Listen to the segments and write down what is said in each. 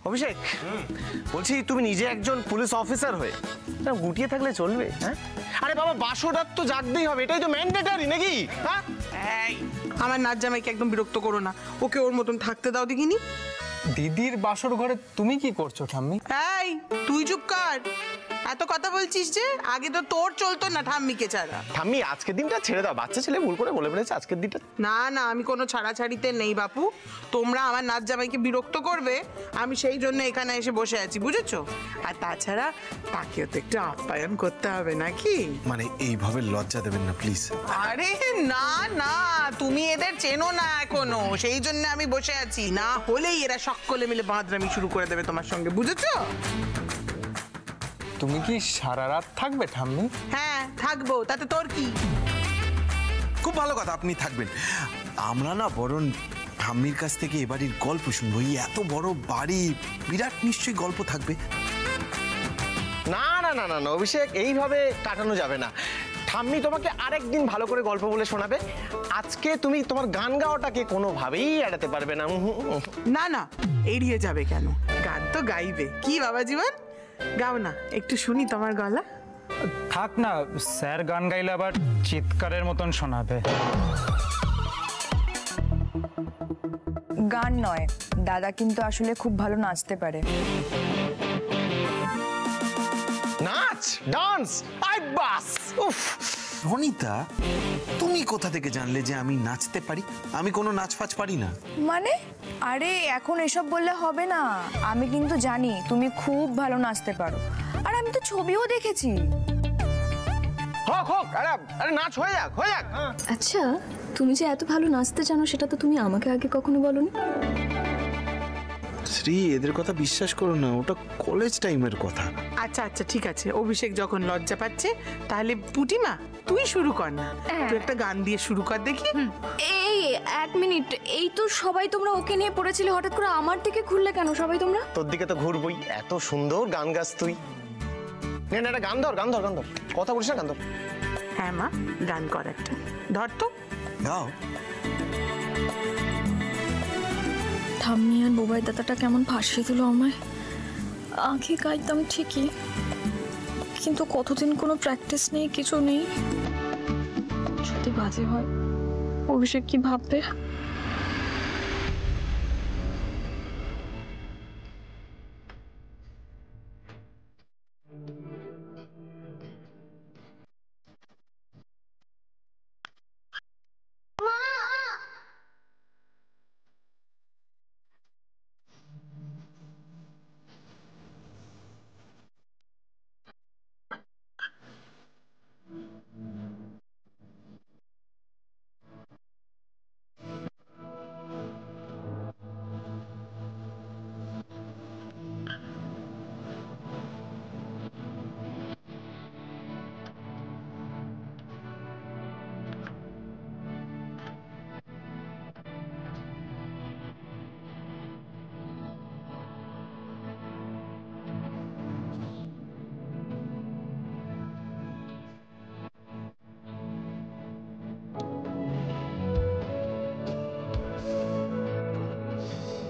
অভিষেক, বলছি তুমি নিজে একজন পুলিশ অফিসার হয়ে গুটিয়ে থাকলে চলবে? হ্যাঁ, আরে বাবা, বাসরাত তো জাগতেই হবে, এটাই তো ম্যান্ডেটরি নাকি? হ্যাঁ, আমার নাচ জামাইকে একদম বিরক্ত করো না, ওকে ওর মতন থাকতে দাও দেখিনি। দিদির বাসর ঘরে তুমি কি করছো ঠাম্মি? এই তুই চুপ কর, এত কথা বলছিস যে? আগে তো তোর চলতো না ঠাম্মিকে ছাড়া। ঠাম্মি আজকের দিনটা ছেড়ে দাও, বাচ্চা ছেলে ভুল করে বলে ফেলেছে আজকের দিনটা। না না, আমি কোনো ছাড়াছাড়িতে নেই বাপু, তোমরা আমার নাচ জামাইকে বিরক্ত করবে, আমি সেই জন্য এখানে এসে বসে আছি, বুঝেছো? আর তাছাড়া তাকেও তো একটু আপ্যায়ন করতে হবে নাকি? মানে এইভাবে লজ্জা দেবেন না প্লিজ। আরে না না, তুমি এদের চেনো না এখনো, সেই জন্য আমি বসে আছি, না হলেই এরা সকলে মিলে বাঁদরামি শুরু করে দেবে তোমার সঙ্গে, বুঝেছো? তুমি কি সারা রাত থাকবে ঠাম্মি? হ্যাঁ থাকবো, তাতে তোর কি? খুব ভালো কথা, আপনি থাকবেন। আমরা না বরং ঠাম্মির কাছ থেকে এ বাড়ির গল্প শুনবো। এই এত বড় বাড়ি, বিরাট নিশ্চয়ই গল্প থাকবে। না না না না না অভিষেক, এইভাবে কাটানো যাবে না। ঠাম্মি তোমাকে আরেকদিন ভালো করে গল্প বলে শোনাবে। আজকে তুমি তোমার গান গাওয়াটাকে কোনোভাবেই এড়াতে পারবে না। না না, এড়িয়ে যাবে কেন? গান তো গাইবে। কি বাবা জীবন, গাও না, একটু শুনি তোমার গলা। থাক না, স্যার গান গাইলে আবার চিৎকারের মতন শোনাবে। গান নয়, দাদা কিন্তু আসলে খুব ভালো নাচতে পারে। নাচ, ডান্স, আই বাস। উফ, রনিতা, তুমি কোথা থেকে জানলে যে আমি নাচতে পারি? আমি কোনো নাচ ফাচ পারি না। মানে? আরে এখন এসব বললে হবে না, আমি কিন্তু জানি তুমি খুব ভালো নাচতে পারো, আর আমি তো ছবিও দেখেছি। হোক হোক, আরে নাচ হয়ে যাক, হয়ে যাক। আচ্ছা, তুমি যে এত ভালো নাচতে জানো সেটা তো তুমি আমাকে আগে কখনো বলোনি। শ্রী, এদের কথা বিশ্বাস করো না, ওটা কলেজ টাইমের কথা। আচ্ছা আচ্ছা ঠিক আছে, অভিষেক যখন লজ্জা পাচ্ছে তাহলে পুটিমা তুই শুরু কর না, তুই একটা গান দিয়ে শুরু কর দেখি। এই এক মিনিট, এই তো সবাই তোমরা ওকে নিয়ে পড়েছিলে, হঠাৎ করে আমার দিকে ঘুরলে কেন সবাই তোমরা? তোর দিকে তো ঘুরবই, এত সুন্দর গান গাস তুই। না না, একটা গান ধর, গান ধর, গান ধর, কথা বলিস না, গান ধর। হ্যাঁ মা, গান কর একটা, ধর তো। গাও। ঠাম্মি আর বোবাই দাদাটা কেমন ফাঁসিয়ে দিল আমায়। আগে গাইতাম ঠিকই, কিন্তু কতদিন কোনো প্র্যাকটিস নেই, কিছু নেই। যদি বাজে হয়, অভিষেক কি ভাববে?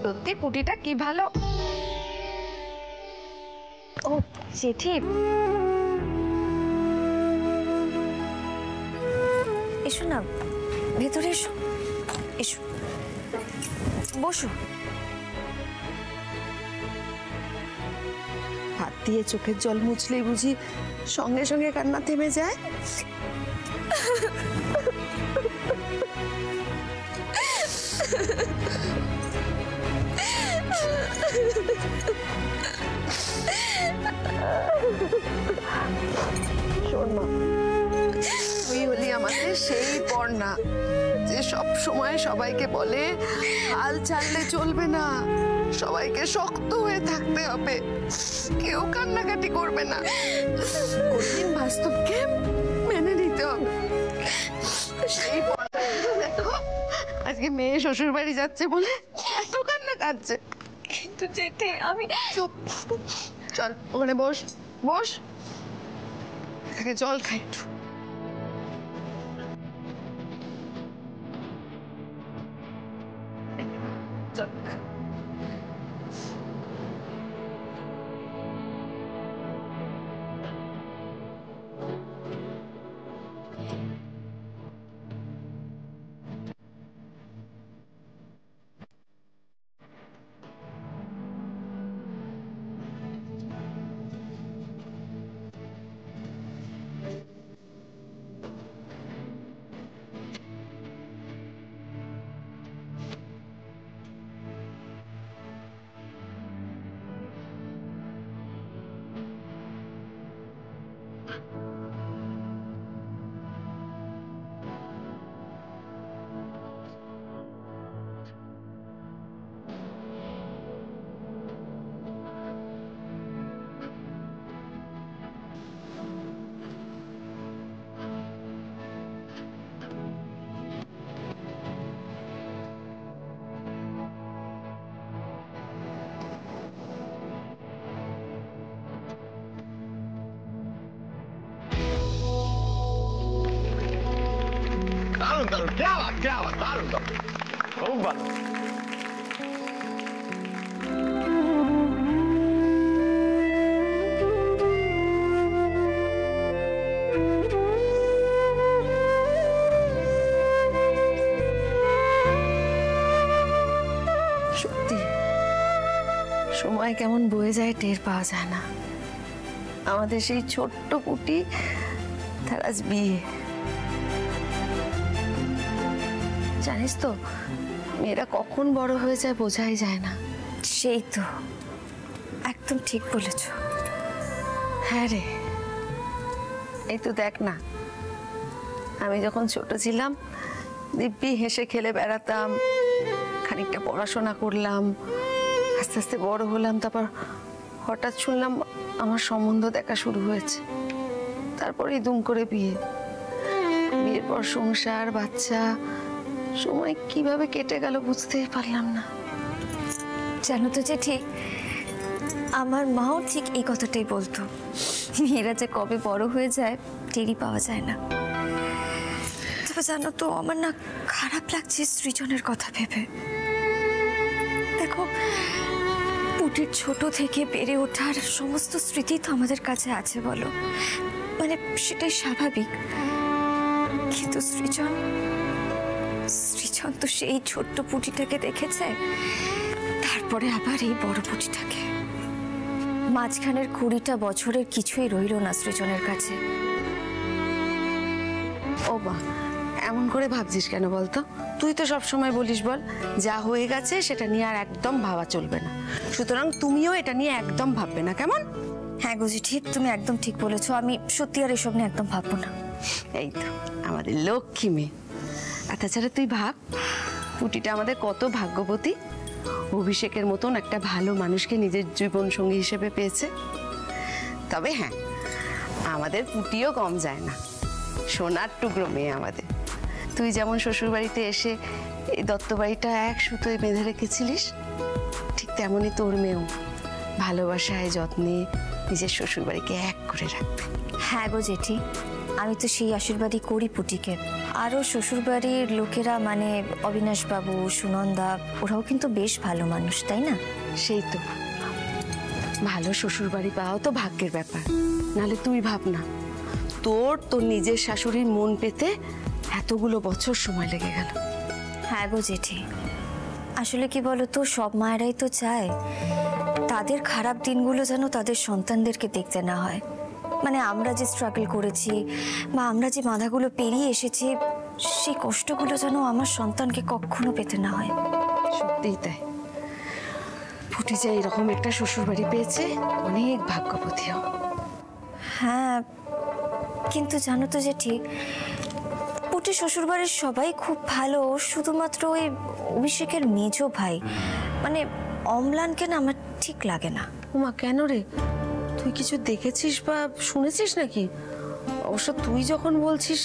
সত্যি পুটিটা কি ভালো। ও জেঠি, এসো না, ভেতরে এসো, এসো, বসো। হাত দিয়ে চোখের জল মুছলেই বুঝি সঙ্গে সঙ্গে কান্না থেমে যায়? তুই হলি আমাদের সেই পর্ণা যে সব সময় সবাইকে বলে হাল ছাড়লে চলবে না, সবাইকে শক্ত হয়ে থাকতে হবে, কেউ কান্নাকাটি করবে না, কঠিন বাস্তবকে মেনে নিতে হবে। সেই পর্ণা দেখো, আজকে মেয়ে শ্বশুর বাড়ি যাচ্ছে বলে এত কান্না কাঁদছে। কিন্তু জেঠি আমি চুপ, চল ওখানে বস, বস, জল খাই একটু। দারুণ দারুণ, কে আবার দারুণ দারুণ, খুব ভালো। সত্যি সময় কেমন বয়ে যায় টের পাওয়া যায় না। আমাদের সেই ছোট্ট পুটি, তার আজ বিয়ে। জানিস তো, মেয়েরা কখন বড় হয়ে যায় বোঝাই যায় না। সেই তো, একদম ঠিক বলেছ। হ্যাঁ রে, এই তো দেখ না, আমি যখন ছোট ছিলাম দিব্যি হেসে খেলে বেড়াতাম, খানিকটা পড়াশোনা করলাম, আস্তে আস্তে বড় হলাম, তারপর হঠাৎ শুনলাম আমার সম্বন্ধ দেখা শুরু হয়েছে। তারপরেই দুম করে বিয়ে। বিয়ের পর সংসার, বাচ্চা, সময় কিভাবে কেটে গেল বুঝতেই পারলাম না। জানো তো জেঠি, আমার মাও ঠিক এই কথাটাই বলতো, মেয়েরা যে কবে বড় হয়ে যায় টেরই পাওয়া যায় না। তবে জানো তো, আমার না খারাপ লাগছে সৃজনের কথা ভেবে। দেখো, পুটির ছোট থেকে বেড়ে ওঠার সমস্ত স্মৃতি তো আমাদের কাছে আছে বলো, মানে সেটাই স্বাভাবিক। কিন্তু সৃজন তো সেই ছোট্ট পুটিটাকে দেখেছে, তারপরে আবার এই বড় পুটিটাকে। মাঝখানের 20টা বছরের কিছুই রইল না সৃজনের কাছে। ও বা, এমন করে ভাবছিস কেন বলতো? তুই তো সব সময় বলিস বল, যা হয়ে গেছে সেটা নিয়ে আর একদম ভাবা চলবে না। সুতরাং তুমিও এটা নিয়ে একদম ভাববে না, কেমন? হ্যাঁ গুজি, ঠিক, তুমি একদম ঠিক বলেছো। আমি সত্যি আর এসব নিয়ে একদম ভাববো না। এই তো আমাদের লক্ষ্মী মেয়ে। আর তাছাড়া তুই ভাব, পুটিটা আমাদের কত ভাগ্যবতী, অভিষেকের মতন একটা ভালো মানুষকে নিজের জীবন সঙ্গী হিসেবে পেয়েছে। তবে হ্যাঁ, আমাদের পুটিও কম যায় না, সোনার টুকরো মেয়ে আমাদের। তুই যেমন শ্বশুর বাড়িতে এসে এই দত্ত বাড়িটা এক সুতোয় বেঁধে রেখেছিলিস, ঠিক তেমনই তোর মেয়েও ভালোবাসায় যত্নে নিজের শ্বশুর বাড়িকে এক করে রাখবে। হ্যাঁ গো জেঠি, আমি তো সেই আশীর্বাদই করি পুটিকে। আরও শ্বশুরবাড়ির লোকেরা, মানে অবিনাশ বাবু, সুনন্দা, ওরাও কিন্তু বেশ ভালো মানুষ, তাই না? সেই তো, ভালো শ্বশুর বাড়ি পাওয়াও তো ভাগ্যের ব্যাপার। নাহলে তুই ভাব না, তোর নিজের শাশুড়ির মন পেতে এতগুলো বছর সময় লেগে গেল। হ্যাঁ গো জেঠি, আসলে কি বলতো, সব মায়েরাই তো চায় তাদের খারাপ দিনগুলো যেন তাদের সন্তানদেরকে দেখতে না হয়। মানে আমরা যে স্ট্রাগল করেছি বা আমরা যে বাধাগুলো পেরিয়ে এসেছি, সেই কষ্টগুলো যেন আমার সন্তানকে কখনো পেতে না হয়। সত্যিই তাই, ফুটি যে এরকম একটা শ্বশুর বাড়ি পেয়েছে, অনেক ভাগ্যবতীও। হ্যাঁ, কিন্তু জানো তো জেঠি, পুটি শ্বশুরবাড়ির সবাই খুব ভালো, শুধুমাত্র ওই অভিষেকের মেজো ভাই, মানে অম্লানকে না আমার ঠিক লাগে না। উমা, কেন রে? তুই কিছু দেখেছিস বা শুনেছিস নাকি? অবশ্য তুই যখন বলছিস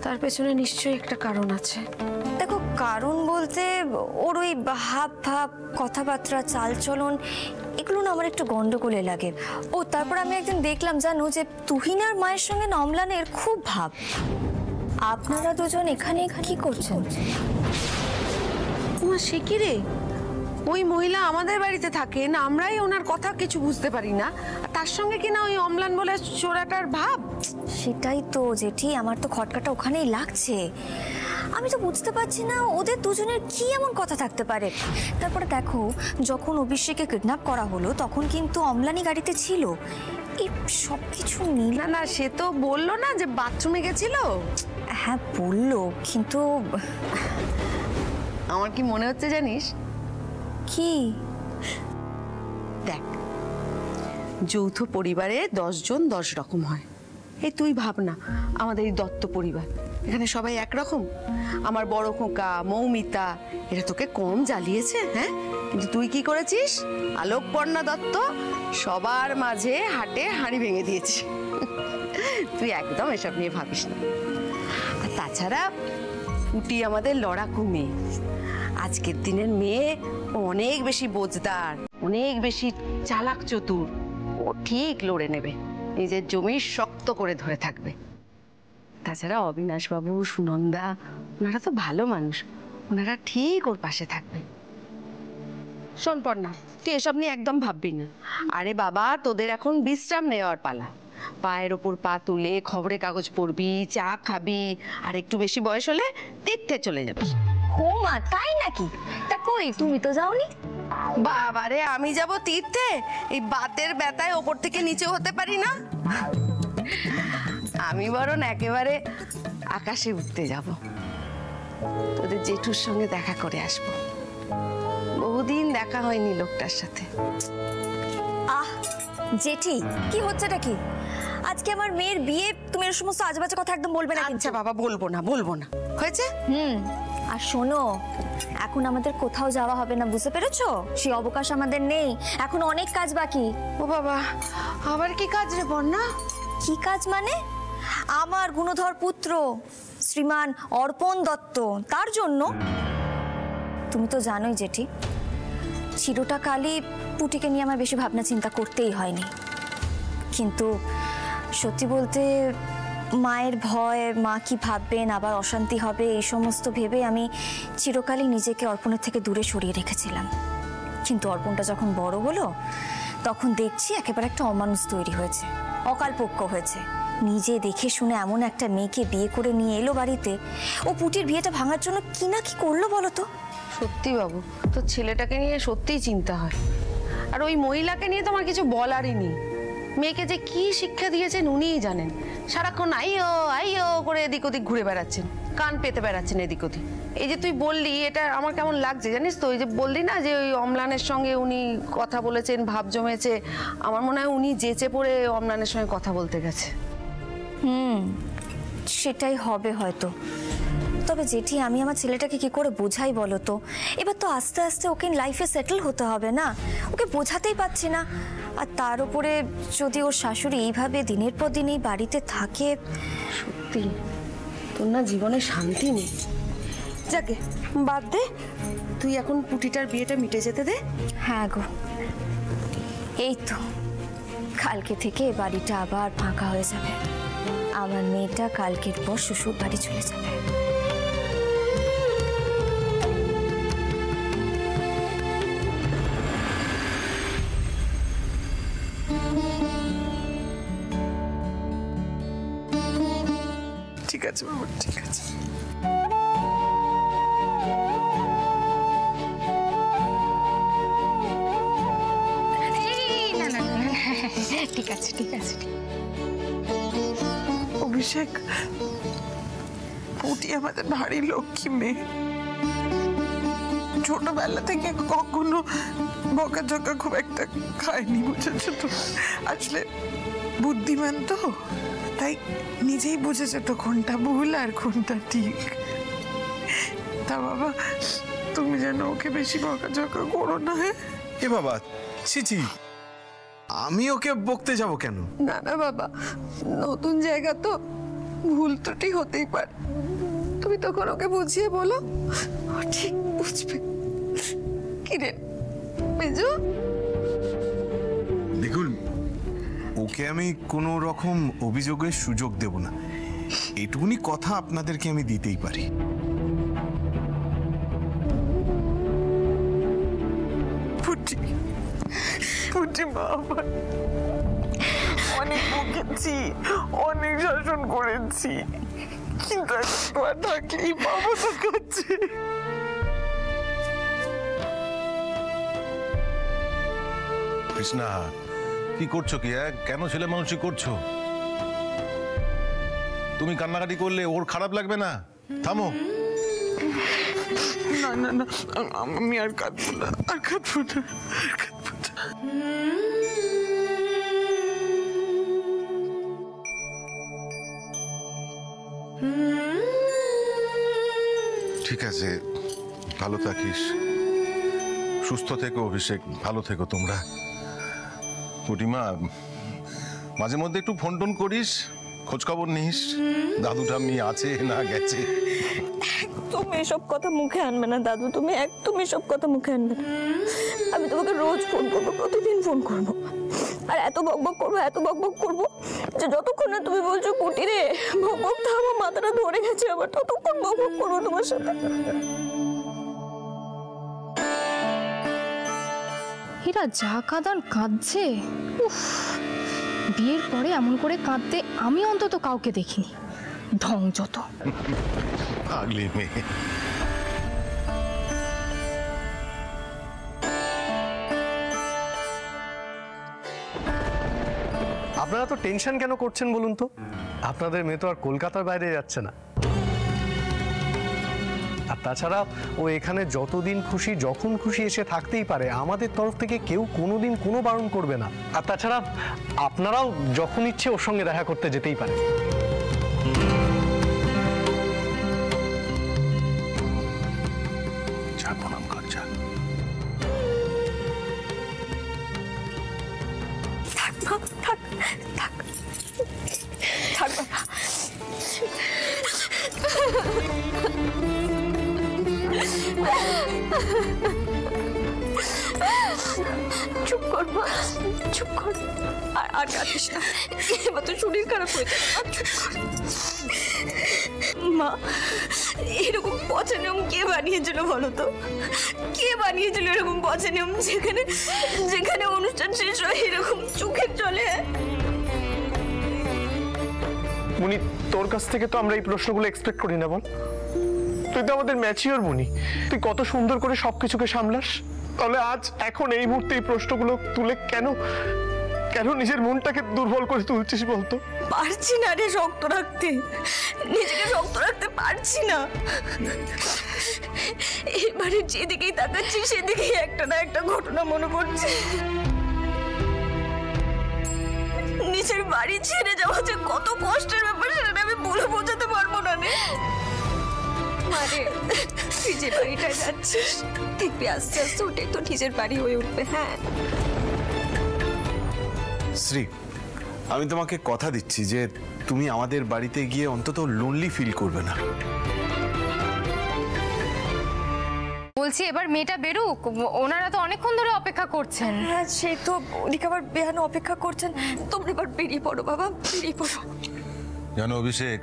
তার পেছনে নিশ্চয়ই একটা কারণ আছে। দেখো, কারণ বলতে ওর ওই হাব ভাব, কথাবার্তা, চালচলন, এগুলো না আমার একটু গন্ডগোলে লাগে। ও তারপর আমি একদিন দেখলাম, জানো, যে তুহিনার মায়ের সঙ্গে না অম্লানের খুব ভাব। আপনারা দুজন এখানে কি করছেন? উমা, সে কি রে? ওই মহিলা আমাদের বাড়িতে থাকেন, আমরাই ওনার কথা কিছু বুঝতে পারি না, আর তার সঙ্গে কিনা ওই অম্লান বলে চোরাটার ভাব। সেটাই তো জেঠি, আমার তো খটকাটা ওখানেই লাগছে। আমি তো বুঝতে পারছি না ওদের দুজনের কি এমন কথা থাকতে পারে। তারপরে দেখো, যখন অভিষেককে কিডন্যাপ করা হলো তখন কিন্তু অম্লানি গাড়িতে ছিল। এই সব কিছু মিল না না, সে তো বললো না যে বাথরুমে গেছিল। হ্যাঁ বললো, কিন্তু আমার কি মনে হচ্ছে জানিস? কি? দেখ, যৌথ পরিবারে 10 জন 10 রকম হয়। এই তুই ভাব না, আমাদের এই দত্ত পরিবার, এখানে সবাই একরকম। আমার বড় খোকা, মৌমিতা, এরা তোকে কম জ্বালিয়েছে? হ্যাঁ, কিন্তু তুই কি করেছিস? আলোকপর্ণা দত্ত সবার মাঝে হাটে হাঁড়ি ভেঙে দিয়েছিস। তুই একদম এসব নিয়ে ভাবিস না। আর তাছাড়া পুটি আমাদের লড়াকু মেয়ে, আজকের দিনের মেয়ে অনেক বেশি বোঝদার, অনেক বেশি চালাক চতুর। ও ঠিক লড়ে নেবে, নিজের জমি শক্ত করে ধরে থাকবে। তাছাড়া অবিনাশবাবু, সুনন্দা, ওনারা তো ভালো মানুষ, ওনারা ঠিক ওর পাশে থাকবে। শোন পর্ণা, তুই এসব নিয়ে একদম ভাববি না। আরে বাবা, তোদের এখন বিশ্রাম নেওয়ার পালা। পায়ের ওপর পা তুলে খবরের কাগজ পড়বি, চা খাবি, আর একটু বেশি বয়স হলে তীর্থে চলে যাবি। ও মা, তাই নাকি? তা কই, তুমি তো যাওনি? বাবারে, আমি যাব তীর্থে? এই বাতের ব্যথায় ওপর থেকে নিচে হতে পারি না। আমি বরং একেবারে আকাশে উঠতে যাব, তোদের জেঠুর সঙ্গে দেখা করে আসব। বহুদিন দেখা হয়নি লোকটার সাথে। আহ জেঠি, কি হচ্ছেটা কি? আজকে আমার মেয়ের বিয়ে, তুমি এর সমস্ত আজেবাজে কথা একদম বলবে না। আচ্ছা বাবা, বলবো না, বলবো না, হয়েছে? আর শোনো, এখন আমাদের কোথাও যাওয়া হবে না, বুঝতে পেরেছো? সেই অবকাশ আমাদের নেই, এখন অনেক কাজ বাকি। ও বাবা, আবার কি কাজ রে বন্যা? কি কাজ মানে? আমার গুণধর পুত্র শ্রীমান অর্পণ দত্ত, তার জন্য। তুমি তো জানোই জেঠি, চিরটা কালই পুটিকে নিয়ে আমার বেশি ভাবনা চিন্তা করতেই হয়নি। কিন্তু সত্যি বলতে মায়ের ভয়, মা কি ভাববেন, আবার অশান্তি হবে, এই সমস্ত ভেবে আমি চিরকালই নিজেকে অর্পণের থেকে দূরে সরিয়ে রেখেছিলাম। কিন্তু অর্পণটা যখন বড় হলো, তখন দেখছি একেবারে একটা অমানুষ তৈরি হয়েছে, অকালপক্ষ হয়েছে। নিজে দেখে শুনে এমন একটা মেয়েকে বিয়ে করে নিয়ে এলো বাড়িতে। ও পুটির বিয়েটা ভাঙার জন্য কি না কি করলো বলো তো? সত্যি বাবু, তো ছেলেটাকে নিয়ে সত্যিই চিন্তা হয়। আর ওই মহিলাকে নিয়ে তো আমার কিছু বলারই নেই। মেয়েকে যে কি শিক্ষা দিয়েছেন উনিই জানেন। সারাক্ষণ আইও আইও করে এদিক ওদিক ঘুরে বেড়াচ্ছেন, কান পেতে বেড়াচ্ছেন এদিক ওদিক। এই যে তুই বললি, এটা আমার কেমন লাগছে জানিস তো? ওই যে বললি না যে ওই অম্লানের সঙ্গে উনি কথা বলেছেন, ভাব জমেছে, আমার মনে হয় উনি যেচে পড়ে অম্লানের সঙ্গে কথা বলতে গেছে। সেটাই হবে হয়তো। তবে জেঠি, আমি আমার ছেলেটাকে কি করে বোঝাই বলো তো? এবার তো আস্তে আস্তে ওকে লাইফে সেটেল হতে হবে না, ওকে বোঝাতেই পারছি না। আর তার উপরে যদি ওর শাশুড়ি এইভাবে দিনের পর দিন এই বাড়িতে থাকে, সত্যি তোর না জীবনে শান্তি নেই। যাকে বাদ দে, তুই এখন পুটিটার বিয়েটা মিটে যেতে দে। হ্যাঁ গো, এই তো কালকে থেকে বাড়িটা আবার ফাঁকা হয়ে যাবে। আমার মেয়েটা কালকের পর শ্বশুর বাড়ি চলে যাবে। ঠিক আছে বাবা, ঠিক আছে। ঠিক আছে, ঠিক আছে। অভিষেক, পুটি আমাদের ভারী লক্ষ্মী মেয়ে। ছোটবেলা থেকে কখনো বকাঝকা খুব একটা খায়নি, বুঝেছো তো? আসলে বুদ্ধিমান তো, তাই নিজেই বুঝেছে তো কোনটা ভুল আর কোনটা ঠিক। তা বাবা, তুমি যেন ওকে বেশি বকাঝকা করো না। হ্যাঁ এ বাবা, ছি, আমি ওকে বকতে যাব কেন? না না বাবা, নতুন জায়গা তো, ভুল ত্রুটি হতেই পারে। তুমি তখন ওকে বুঝিয়ে বলো, ও ঠিক বুঝবে। কি রে মেজো? দেখুন, ওকে আমি কোনো রকম অভিযোগের সুযোগ দেব না, এটুকুনি কথা আপনাদেরকে আমি দিতেই পারি। পুটি, পুটি মা, আমার অনেক বকেছি, অনেক শাসন করেছি, কিন্তু একবার থাকলেই বাবা থাকাচ্ছে। কৃষ্ণা, কি করছো? কি কেন ছেলে মানুষই করছো? তুমি কান্নাকাটি করলে ওর খারাপ লাগবে না? থামো। না না না, আমি আর কাঁদবো না, আর কাঁদবো না, আর কাঁদবো না। ঠিক আছে, ভালো থাকিস, সুস্থ থেকো অভিষেক, ভালো থেকো তোমরা। পুটিমা, মাঝে মধ্যে একটু ফোন টোন করিস, খোঁজ খবর নিস, দাদু ঠাম্মি আছে না গেছে। তুমি এসব কথা মুখে আনবে না দাদু, তুমি একদম এসব কথা মুখে আনবে না। আমি তোমাকে রোজ ফোন করবো, প্রতিদিন ফোন করবো, আর এত বকবক করবো, এত বকবক করবো যে যতক্ষণ না তুমি বলছো কুটিরে বক তো আমার মাথাটা ধরে গেছে, আবার ততক্ষণ বক করবো তোমার সাথে। হীরা যা কাঁদান কাঁদছে, উফ, বিয়ের পরে এমন করে কাঁদতে আমি অন্তত কাউকে দেখিনি। ঢং যত। পাগলি মেয়ে। আপনারা তো টেনশন কেন করছেন বলুন তো? আপনাদের মেয়ে তো আর কলকাতার বাইরে যাচ্ছে না। আর তাছাড়া ও এখানে যতদিন খুশি যখন খুশি এসে থাকতেই পারে, আমাদের তরফ থেকে কেউ কোনোদিন কোনো বারণ করবে না। আর তাছাড়া আপনারাও যখন ইচ্ছে ওর সঙ্গে দেখা করতে যেতেই পারে। যা প্রণাম কর, যা। থাক মা, থাক থাক থাক বাবা। চুপ কর মা, চুপ কর, আর কাঁদিস না, এবার তো শরীর খারাপ হয়ে যাবে। চুপ কর মা। এরকম পচা নিয়ম কে বানিয়েছিল বলো তো? কে বানিয়েছিল এরকম পচা নিয়ম, যেখানে যেখানে অনুষ্ঠান শেষ হয় এরকম চোখের জলে? মুনি, তোর কাছ থেকে তো আমরা এই প্রশ্নগুলো এক্সপেক্ট করি না, বল? তুই তো আমাদের ম্যাচিওর মুনি, তুই কত সুন্দর করে সবকিছুকে সামলাস। তাহলে আজ এখন এই মুহূর্তে এই প্রশ্নগুলো তুলে কেন কেন নিজের মনটাকে দুর্বল করে তুলছিস বলতো? পারছি না রে শক্ত রাখতে, নিজেকে শক্ত রাখতে পারছি না। এবারে যেদিকেই তাকাচ্ছি সেদিকেই একটা না একটা ঘটনা মনে পড়ছে। নিজের বাড়ি ছেড়ে যাওয়া যে কত কষ্টের ব্যাপার সেটা আমি বলে বোঝাতে পারবো না রে। মানে তুই যে বাড়িটায় যাচ্ছিস দেখবি আস্তে আস্তে ওটাই তো নিজের বাড়ি হয়ে উঠবে। হ্যাঁ শ্রী, আমি তোমাকে কথা দিচ্ছি যে তুমি আমাদের বাড়িতে গিয়ে অন্তত লোনলি ফিল করবে না। বলছি এবার মেয়েটা বেরুক, ওনারা তো অনেকক্ষণ ধরে অপেক্ষা করছেন। হ্যাঁ সেই তো ওদিকে আবার বেহানো অপেক্ষা করছেন, তোমরা এবার বেরিয়ে পড়ো বাবা, বেরিয়ে পড়ো। জানো অভিষেক,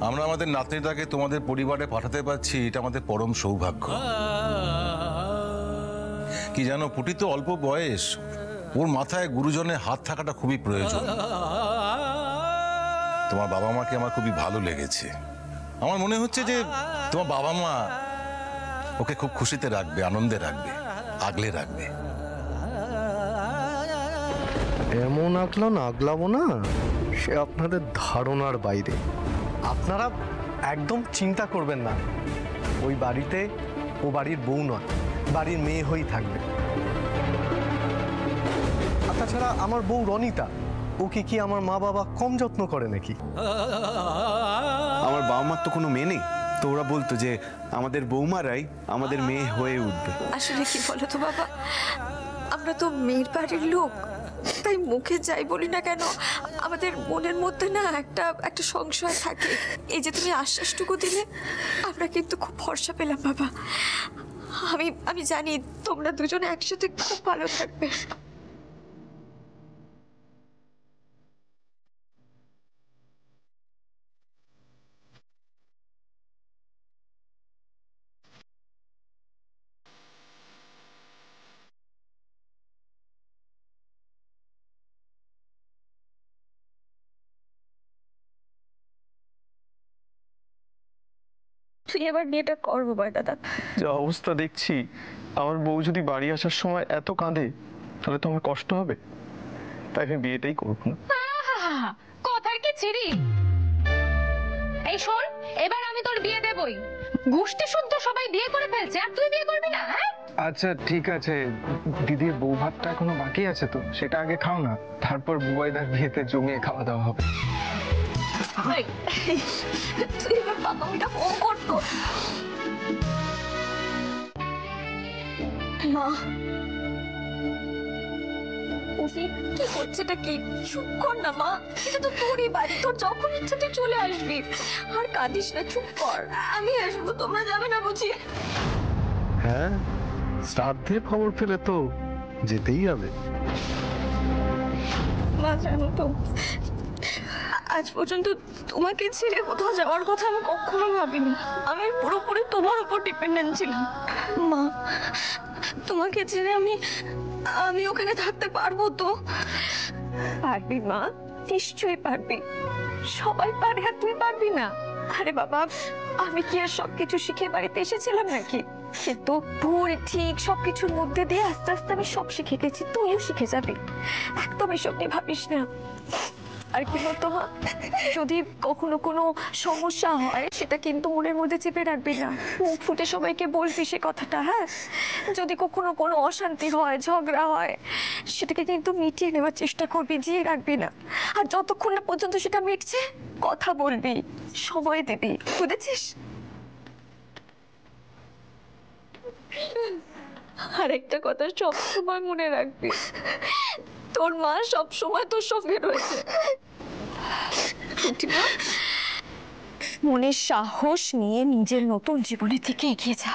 আমরা আমাদের নাতনিটাকে তোমাদের পরিবারে পাঠাতে পারছি, এটা আমাদের পরম সৌভাগ্য। কি জানো, পুটি তো অল্প বয়স, ওর মাথায় গুরুজনের হাত থাকাটা খুবই প্রয়োজন। তোমার বাবা মাকে আমার খুবই ভালো লেগেছে। আমার মনে হচ্ছে যে তোমার বাবা মা ওকে খুব খুশিতে রাখবে, আনন্দে রাখবে, আগলে রাখবে। এমন আগলাবো না, সে আপনাদের ধারণার বাইরে। আপনারা একদম চিন্তা করবেন না, ওই বাড়িতে ও বাড়ির বউ নয়, বাড়ির মেয়ে হয়েই থাকবে। আর তাছাড়া আমার বউ রনিতা, ওকে কি আমার মা বাবা কম যত্ন করে নাকি? আমার বাবা মার তো কোনো মেয়ে নেই, তো ওরা বলতো যে আমাদের বৌমারাই আমাদের মেয়ে হয়ে উঠবে। আসলে কি বলো তো বাবা, আমরা তো মেয়ের বাড়ির লোক, তাই মুখে যাই বলি না কেন আমাদের মনের মধ্যে না একটা একটা সংশয় থাকে। এই যে তুমি আশ্বাসটুকু দিলে আমরা কিন্তু খুব ভরসা পেলাম বাবা। আমি জানি তোমরা দুজনে একসাথে খুব ভালো থাকবে। তুই এবার বিয়েটা কর বাবা দাদা। যা অবস্থা দেখছি, আমার বউ যদি বাড়ি আসার সময় এত কাঁদে তাহলে তো আমার কষ্ট হবে, তাই আমি বিয়েটাই করবো না। কথার কি ছিরি? এই শোন, এবার আমি তোর বিয়ে দেবই। গোষ্ঠী শুদ্ধ সবাই বিয়ে করে ফেলছে, আর তুই বিয়ে করবি না? হ্যাঁ আচ্ছা ঠিক আছে, দিদির বউ ভাতটা এখনো বাকি আছে তো, সেটা আগে খাও না, তারপর বুবাইদার বিয়েতে জমিয়ে খাওয়া দাওয়া হবে। তুই এবার পাকামিটা কম করতো। মা কি করছেটা কি? চুপ কর না মা, এটা তো তোরই বাড়ি, তোর যখন ইচ্ছা তুই চলে আসবি। আর কাঁদিস না, চুপ কর। আমি আসবো, তোমরা যাবে না বুঝি? হ্যাঁ, শ্রাদ্ধের খবর পেলে তো যেতেই হবে। মা জানো তো আজ পর্যন্ত তোমাকে ছেড়ে কোথাও যাওয়ার কথা আমি কখনো ভাবিনি। আমি পুরোপুরি তোমার উপর ডিপেন্ডেন্ট ছিলাম। মা, তোমাকে ছেড়ে আমি ওখানে থাকতে পারবো তো? পারবি মা, নিশ্চয়ই পারবি। সবাই পারে, আর তুই পারবি না? আরে বাবা, আমি কি আর সবকিছু শিখে বাড়িতে এসেছিলাম নাকি? কিন্তু ভুল ঠিক সবকিছুর মধ্যে দিয়ে আস্তে আস্তে আমি সব শিখে গেছি, তুইও শিখে যাবি। একদম এসব নিয়ে ভাবিস না। আর কি বলতো মা, যদি কখনো কোনো সমস্যা হয় সেটা কিন্তু মনের মধ্যে চেপে রাখবি না, মুখ ফুটে সবাইকে বলবি সে কথাটা। হ্যাঁ, যদি কখনো কোনো অশান্তি হয়, ঝগড়া হয়, সেটাকে কিন্তু মিটিয়ে নেওয়ার চেষ্টা করবি, জিয়ে রাখবি না। আর যতক্ষণ না পর্যন্ত সেটা মিটছে কথা বলবি, সময় দিবি, বুঝেছিস? আর একটা কথা সব সময় মনে রাখবি, তোর মা সব সময় তোর সঙ্গে রয়েছে। মনের সাহস নিয়ে নিজের নতুন জীবনের দিকে এগিয়ে যা।